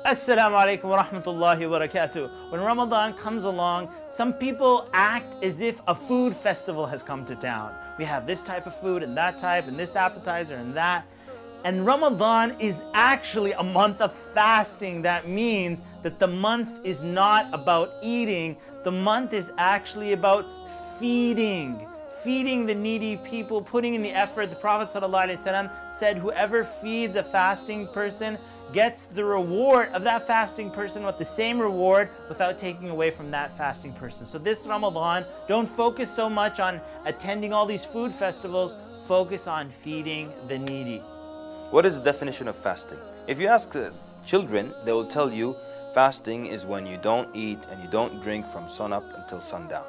Assalamu alaikum wa rahmatullahi wa barakatuh. When Ramadan comes along, some people act as if a food festival has come to town. We have this type of food and that type and this appetizer and that. And Ramadan is actually a month of fasting. That means that the month is not about eating. The month is actually about feeding. Feeding the needy people, putting in the effort. The Prophet ﷺ said, whoever feeds a fasting person gets the reward of that fasting person with the same reward without taking away from that fasting person. So this Ramadan, don't focus so much on attending all these food festivals, focus on feeding the needy. What is the definition of fasting? If you ask children, they will tell you fasting is when you don't eat and you don't drink from sunup until sundown.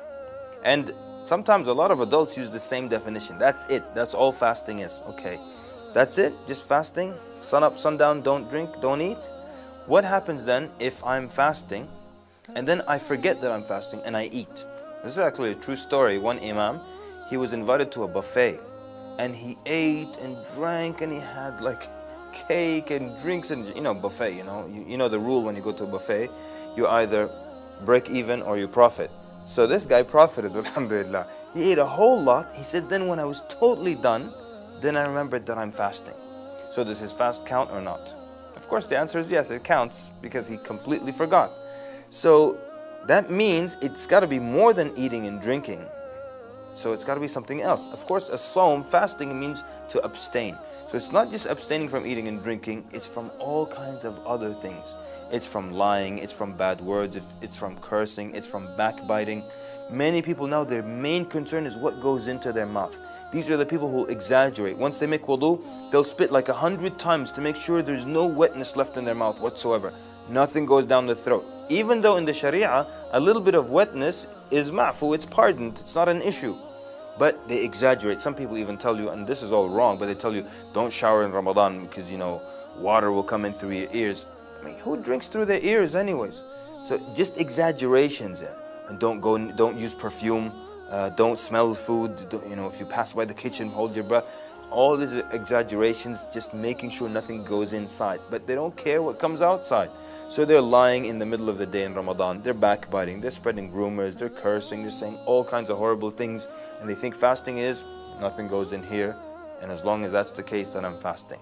And sometimes a lot of adults use the same definition. That's it. That's all fasting is. Okay, that's it? Just fasting? Sun up, sundown, don't drink, don't eat? What happens then if I'm fasting and then I forget that I'm fasting and I eat? This is actually a true story. One imam, he was invited to a buffet and he ate and drank and he had like cake and drinks and buffet, you know the rule when you go to a buffet, you either break even or you profit. So this guy profited, alhamdulillah. He ate a whole lot. He said, then when I was totally done, then I remembered that I'm fasting. So does his fast count or not? Of course the answer is yes, it counts because he completely forgot. So that means it's got to be more than eating and drinking. So it's got to be something else. Of course, a sawm, fasting, means to abstain. So it's not just abstaining from eating and drinking, it's from all kinds of other things. It's from lying, it's from bad words, it's from cursing, it's from backbiting. Many people now, their main concern is what goes into their mouth. These are the people who exaggerate. Once they make wudu, they'll spit like 100 times to make sure there's no wetness left in their mouth whatsoever. Nothing goes down the throat. Even though in the Sharia, a little bit of wetness is ma'fu, it's pardoned, it's not an issue. But they exaggerate. Some people even tell you, and this is all wrong, but they tell you, don't shower in Ramadan because, water will come in through your ears. I mean, who drinks through their ears anyways? So just exaggerations. And don't use perfume. Don't smell food. If you pass by the kitchen, hold your breath. All these exaggerations, just making sure nothing goes inside. But they don't care what comes outside. So they're lying in the middle of the day in Ramadan. They're backbiting. They're spreading rumors. They're cursing. They're saying all kinds of horrible things. And they think fasting is nothing goes in here. And as long as that's the case, then I'm fasting.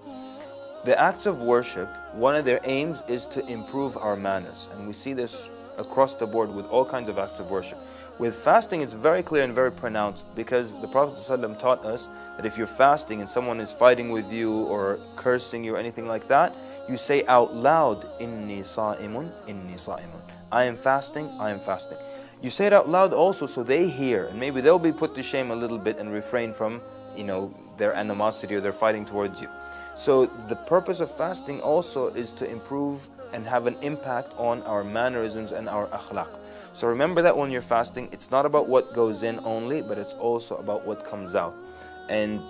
The acts of worship, one of their aims is to improve our manners. And we see this across the board with all kinds of acts of worship. With fasting, it's very clear and very pronounced because the Prophet ﷺ taught us that if you're fasting and someone is fighting with you or cursing you or anything like that, you say out loud, Inni sa'imun, inni sa'imun. I am fasting, I am fasting. You say it out loud also so they hear, and maybe they'll be put to shame a little bit and refrain from, their animosity or their fighting towards you. So the purpose of fasting also is to improve and have an impact on our mannerisms and our akhlaq. So remember that when you're fasting, it's not about what goes in only, but it's also about what comes out. And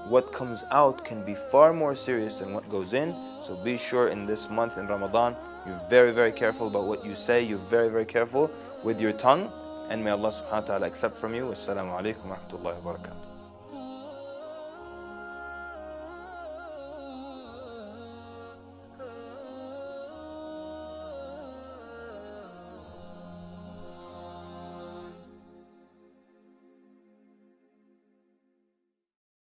what comes out can be far more serious than what goes in. So be sure in this month in Ramadan, you're very, very careful about what you say. You're very, very careful with your tongue. And may Allah subhanahu wa ta'ala accept from you. Assalamu alaikum wa rahmatullahi wa barakatuh.